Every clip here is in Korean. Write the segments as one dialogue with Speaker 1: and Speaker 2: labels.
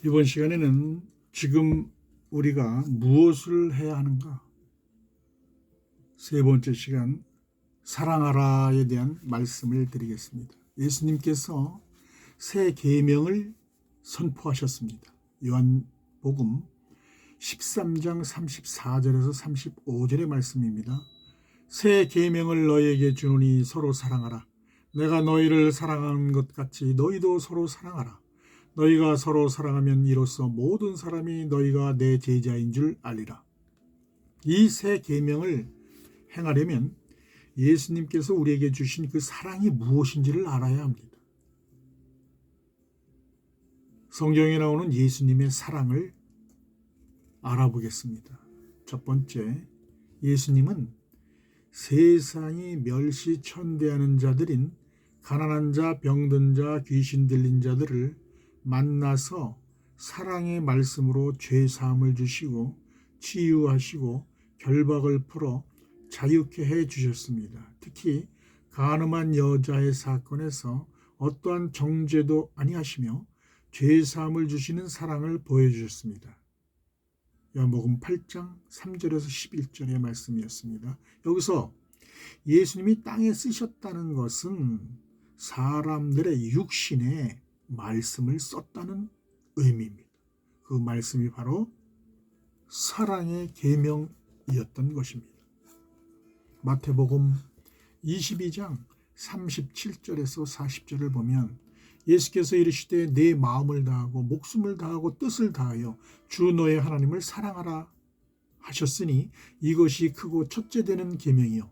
Speaker 1: 이번 시간에는 지금 우리가 무엇을 해야 하는가? 세 번째 시간, 사랑하라에 대한 말씀을 드리겠습니다. 예수님께서 새 계명을 선포하셨습니다. 요한복음 13장 34절에서 35절의 말씀입니다. 새 계명을 너희에게 주노니 서로 사랑하라. 내가 너희를 사랑한 것 같이 너희도 서로 사랑하라. 너희가 서로 사랑하면 이로써 모든 사람이 너희가 내 제자인 줄 알리라. 이 새 계명을 행하려면 예수님께서 우리에게 주신 그 사랑이 무엇인지를 알아야 합니다. 성경에 나오는 예수님의 사랑을 알아보겠습니다. 첫 번째, 예수님은 세상이 멸시천대하는 자들인 가난한 자, 병든 자, 귀신 들린 자들을 만나서 사랑의 말씀으로 죄사함을 주시고 치유하시고 결박을 풀어 자유케 해 주셨습니다. 특히 간음한 여자의 사건에서 어떠한 정죄도 아니하시며 죄사함을 주시는 사랑을 보여주셨습니다. 요한복음 8장 3절에서 11절의 말씀이었습니다. 여기서 예수님이 땅에 쓰셨다는 것은 사람들의 육신의 말씀을 썼다는 의미입니다. 그 말씀이 바로 사랑의 계명이었던 것입니다. 마태복음 22장 37절에서 40절을 보면 예수께서 이르시되 내 마음을 다하고 목숨을 다하고 뜻을 다하여 주 너의 하나님을 사랑하라 하셨으니 이것이 크고 첫째 되는 계명이요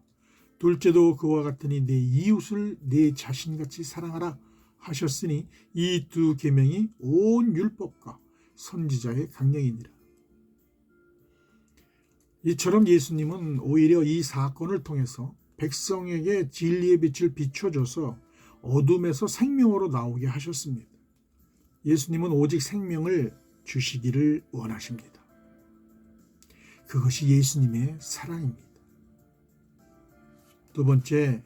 Speaker 1: 둘째도 그와 같으니 내 이웃을 내 자신같이 사랑하라 하셨으니 이 두 계명이 온 율법과 선지자의 강령이니라. 이처럼 예수님은 오히려 이 사건을 통해서 백성에게 진리의 빛을 비춰줘서 어둠에서 생명으로 나오게 하셨습니다. 예수님은 오직 생명을 주시기를 원하십니다. 그것이 예수님의 사랑입니다. 두 번째,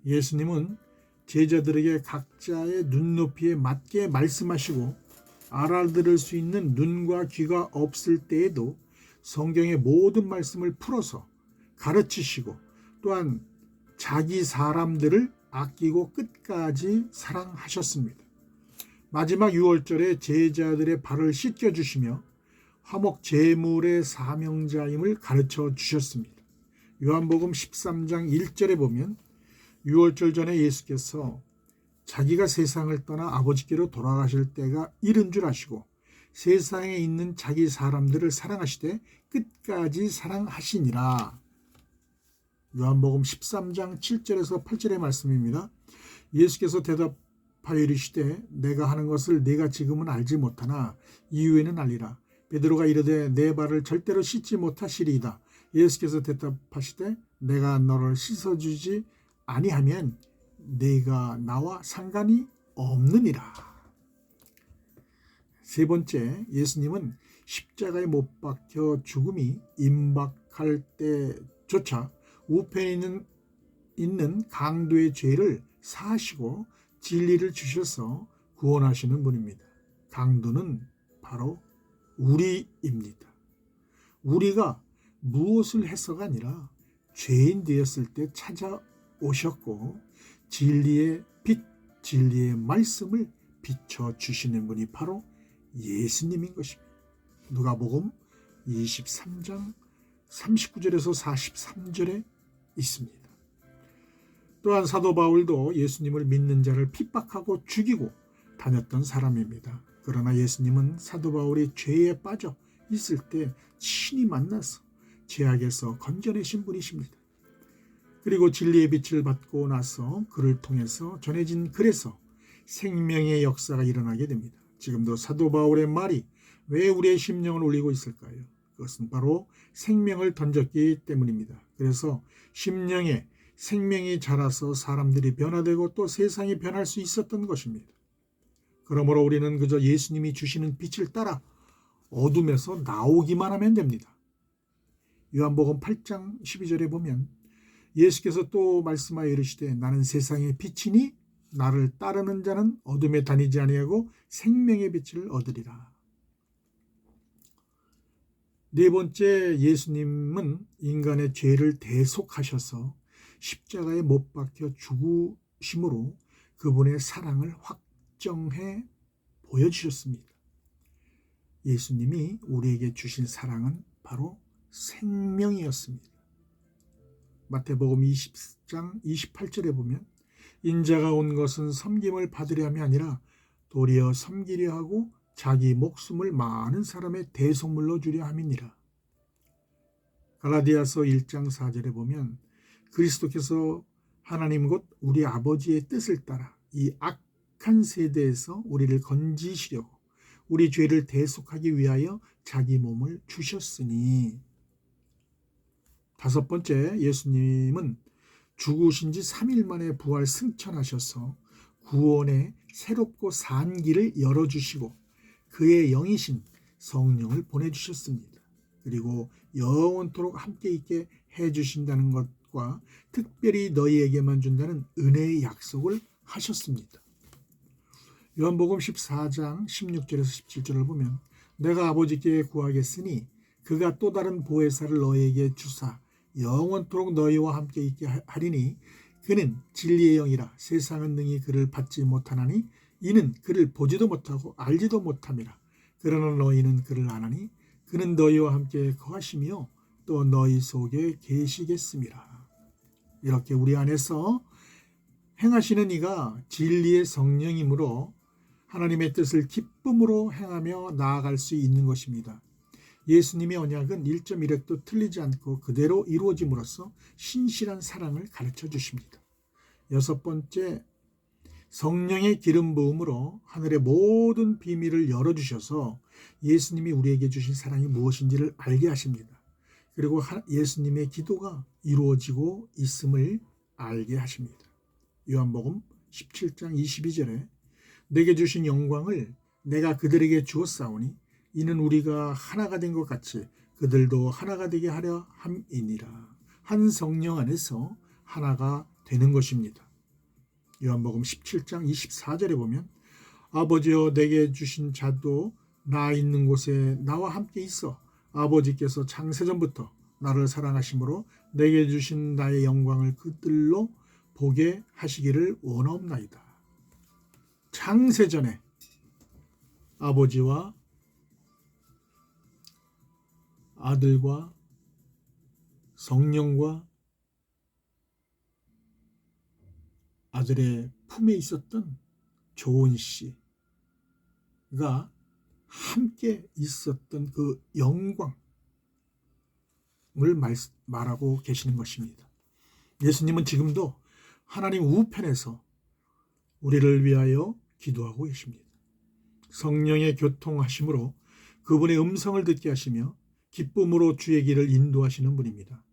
Speaker 1: 예수님은 제자들에게 각자의 눈높이에 맞게 말씀하시고 알아들을 수 있는 눈과 귀가 없을 때에도 성경의 모든 말씀을 풀어서 가르치시고 또한 자기 사람들을 아끼고 끝까지 사랑하셨습니다. 마지막 유월절에 제자들의 발을 씻겨주시며 화목 제물의 사명자임을 가르쳐 주셨습니다. 요한복음 13장 1절에 보면 유월절 전에 예수께서 자기가 세상을 떠나 아버지께로 돌아가실 때가 이른 줄 아시고 세상에 있는 자기 사람들을 사랑하시되 끝까지 사랑하시니라. 요한복음 13장 7절에서 8절의 말씀입니다. 예수께서 대답하여 이르시되 내가 하는 것을 네가 지금은 알지 못하나 이후에는 알리라. 베드로가 이르되 내 발을 절대로 씻지 못하시리이다. 예수께서 대답하시되 내가 너를 씻어주지 아니하면 네가 나와 상관이 없느니라. 세 번째, 예수님은 십자가에 못 박혀 죽음이 임박할 때조차 우편에 있는 강도의 죄를 사하시고 진리를 주셔서 구원하시는 분입니다. 강도는 바로 우리입니다. 우리가 무엇을 해서가 아니라 죄인 되었을 때 찾아오셨고 진리의 빛, 진리의 말씀을 비춰주시는 분이 바로 예수님인 것입니다. 누가복음 23장 39절에서 43절에 있습니다. 또한 사도 바울도 예수님을 믿는 자를 핍박하고 죽이고 다녔던 사람입니다. 그러나 예수님은 사도 바울이 죄에 빠져 있을 때 친히 만나서 죄악에서 건져내신 분이십니다. 그리고 진리의 빛을 받고 나서 그를 통해서 전해진 글에서 생명의 역사가 일어나게 됩니다. 지금도 사도 바울의 말이 왜 우리의 심령을 울리고 있을까요? 그것은 바로 생명을 던졌기 때문입니다. 그래서 심령에 생명이 자라서 사람들이 변화되고 또 세상이 변할 수 있었던 것입니다. 그러므로 우리는 그저 예수님이 주시는 빛을 따라 어둠에서 나오기만 하면 됩니다. 요한복음 8장 12절에 보면 예수께서 또 말씀하여 이르시되 나는 세상의 빛이니 나를 따르는 자는 어둠에 다니지 아니하고 생명의 빛을 얻으리라. 네 번째, 예수님은 인간의 죄를 대속하셔서 십자가에 못 박혀 죽으심으로 그분의 사랑을 확정해 보여주셨습니다. 예수님이 우리에게 주신 사랑은 바로 생명이었습니다. 마태복음 20장 28절에 보면 인자가 온 것은 섬김을 받으려 함이 아니라 도리어 섬기려 하고 자기 목숨을 많은 사람의 대속물로 주려 함이니라. 갈라디아서 1장 4절에 보면 그리스도께서 하나님 곧 우리 아버지의 뜻을 따라 이 악한 세대에서 우리를 건지시려고 우리 죄를 대속하기 위하여 자기 몸을 주셨으니. 다섯 번째, 예수님은 죽으신 지 3일 만에 부활 승천하셔서 구원의 새롭고 산 길을 열어주시고 그의 영이신 성령을 보내주셨습니다. 그리고 영원토록 함께 있게 해주신다는 것과 특별히 너희에게만 준다는 은혜의 약속을 하셨습니다. 요한복음 14장 16절에서 17절을 보면 내가 아버지께 구하겠으니 그가 또 다른 보혜사를 너희에게 주사 영원토록 너희와 함께 있게 하리니 그는 진리의 영이라 세상은 능히 그를 받지 못하나니 이는 그를 보지도 못하고 알지도 못함이라. 그러나 너희는 그를 아나니 그는 너희와 함께 거하시며 또 너희 속에 계시겠음이라. 이렇게 우리 안에서 행하시는 이가 진리의 성령이므로 하나님의 뜻을 기쁨으로 행하며 나아갈 수 있는 것입니다. 예수님의 언약은 1.1획도 틀리지 않고 그대로 이루어짐으로써 신실한 사랑을 가르쳐 주십니다. 여섯 번째, 성령의 기름 부음으로 하늘의 모든 비밀을 열어주셔서 예수님이 우리에게 주신 사랑이 무엇인지를 알게 하십니다. 그리고 예수님의 기도가 이루어지고 있음을 알게 하십니다. 요한복음 17장 22절에 내게 주신 영광을 내가 그들에게 주었사오니 이는 우리가 하나가 된 것 같이 그들도 하나가 되게 하려 함이니라. 한 성령 안에서 하나가 되는 것입니다. 요한복음 17장 24절에 보면 아버지여 내게 주신 자도 나 있는 곳에 나와 함께 있어 아버지께서 창세전부터 나를 사랑하심으로 내게 주신 나의 영광을 그들로 보게 하시기를 원하옵나이다. 창세전에 아버지와 아들과 성령과 아들의 품에 있었던 조은 씨가 함께 있었던 그 영광을 말하고 계시는 것입니다. 예수님은 지금도 하나님 우편에서 우리를 위하여 기도하고 계십니다. 성령의 교통하심으로 그분의 음성을 듣게 하시며 기쁨으로 주의 길을 인도하시는 분입니다.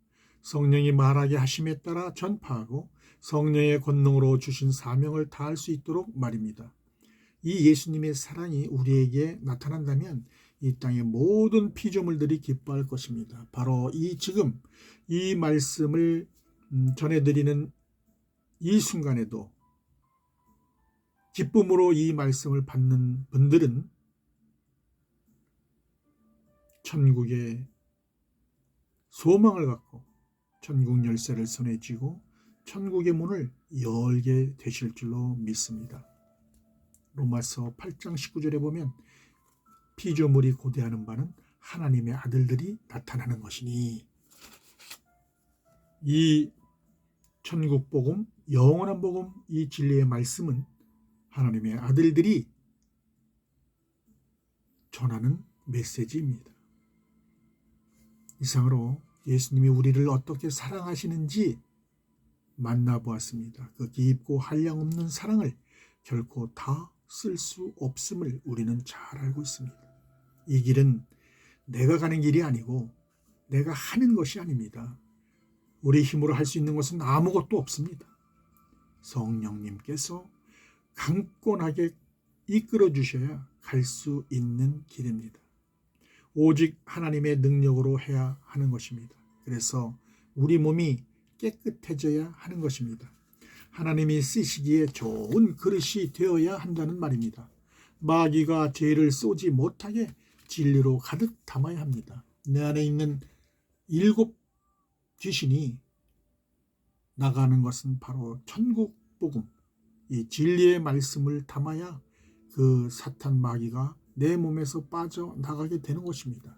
Speaker 1: 성령이 말하게 하심에 따라 전파하고 성령의 권능으로 주신 사명을 다할 수 있도록 말입니다. 이 예수님의 사랑이 우리에게 나타난다면 이 땅의 모든 피조물들이 기뻐할 것입니다. 바로 지금 이 말씀을 전해드리는 이 순간에도 기쁨으로 이 말씀을 받는 분들은 천국의 소망을 갖고 천국 열쇠를 손에 쥐고 천국의 문을 열게 되실 줄로 믿습니다. 로마서 8장 19절에 보면 피조물이 고대하는 바는 하나님의 아들들이 나타나는 것이니 이 천국 복음, 영원한 복음, 이 진리의 말씀은 하나님의 아들들이 전하는 메시지입니다. 이상으로 예수님이 우리를 어떻게 사랑하시는지 만나보았습니다. 그 깊고 한량없는 사랑을 결코 다 쓸 수 없음을 우리는 잘 알고 있습니다. 이 길은 내가 가는 길이 아니고 내가 하는 것이 아닙니다. 우리 힘으로 할 수 있는 것은 아무것도 없습니다. 성령님께서 강권하게 이끌어 주셔야 갈 수 있는 길입니다. 오직 하나님의 능력으로 해야 하는 것입니다. 그래서 우리 몸이 깨끗해져야 하는 것입니다. 하나님이 쓰시기에 좋은 그릇이 되어야 한다는 말입니다. 마귀가 죄를 쏘지 못하게 진리로 가득 담아야 합니다. 내 안에 있는 7 귀신이 나가는 것은 바로 천국 복음, 이 진리의 말씀을 담아야 그 사탄 마귀가 내 몸에서 빠져나가게 되는 것입니다.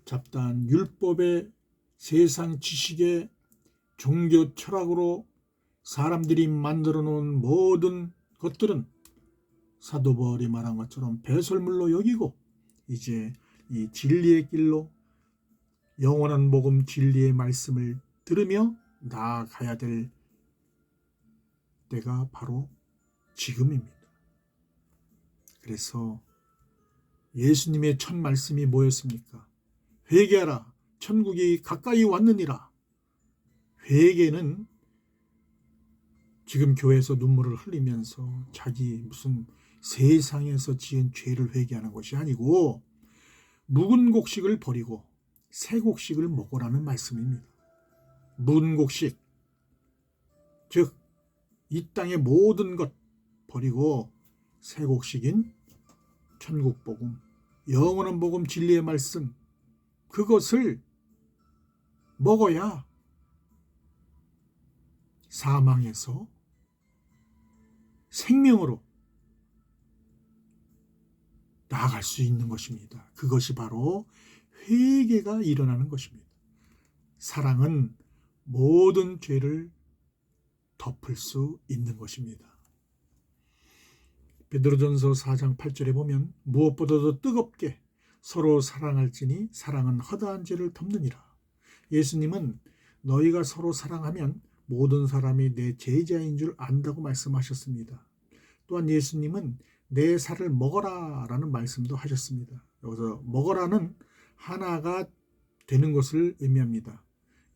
Speaker 1: 잡다한 율법의 세상 지식의 종교 철학으로 사람들이 만들어 놓은 모든 것들은 사도 바울이 말한 것처럼 배설물로 여기고 이제 이 진리의 길로 영원한 복음 진리의 말씀을 들으며 나아가야 될 때가 바로 지금입니다. 그래서 예수님의 첫 말씀이 뭐였습니까? 회개하라, 천국이 가까이 왔느니라. 회개는 지금 교회에서 눈물을 흘리면서 자기 무슨 세상에서 지은 죄를 회개하는 것이 아니고 묵은 곡식을 버리고 새 곡식을 먹으라는 말씀입니다. 묵은 곡식, 즉 이 땅의 모든 것 버리고 새 곡식인 천국 복음, 영원한 복음 진리의 말씀, 그것을 먹어야 사망에서 생명으로 나아갈 수 있는 것입니다. 그것이 바로 회개가 일어나는 것입니다. 사랑은 모든 죄를 덮을 수 있는 것입니다. 베드로전서 4장 8절에 보면 무엇보다도 뜨겁게 서로 사랑할지니 사랑은 허다한 죄를 덮느니라. 예수님은 너희가 서로 사랑하면 모든 사람이 내 제자인 줄 안다고 말씀하셨습니다. 또한 예수님은 내 살을 먹어라 라는 말씀도 하셨습니다. 여기서 먹어라는 하나가 되는 것을 의미합니다.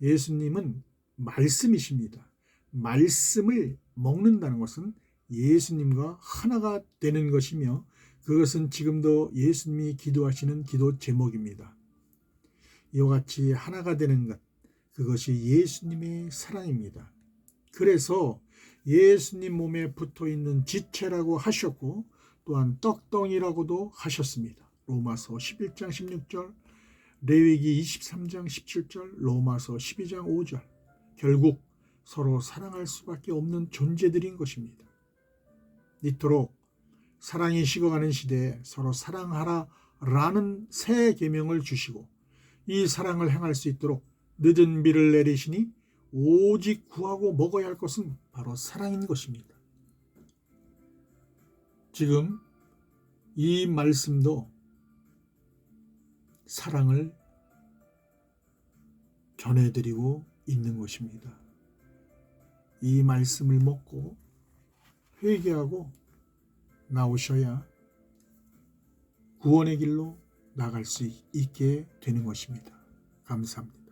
Speaker 1: 예수님은 말씀이십니다. 말씀을 먹는다는 것은 예수님과 하나가 되는 것이며 그것은 지금도 예수님이 기도하시는 기도 제목입니다. 이와 같이 하나가 되는 것, 그것이 예수님의 사랑입니다. 그래서 예수님 몸에 붙어있는 지체라고 하셨고 또한 떡덩이라고도 하셨습니다. 로마서 11장 16절, 레위기 23장 17절, 로마서 12장 5절. 결국 서로 사랑할 수밖에 없는 존재들인 것입니다. 이토록 사랑이 식어가는 시대에 서로 사랑하라라는 새 계명을 주시고 이 사랑을 행할 수 있도록 늦은 비를 내리시니 오직 구하고 먹어야 할 것은 바로 사랑인 것입니다. 지금 이 말씀도 사랑을 전해드리고 있는 것입니다. 이 말씀을 먹고 회개하고 나오셔야 구원의 길로 나갈 수 있게 되는 것입니다. 감사합니다.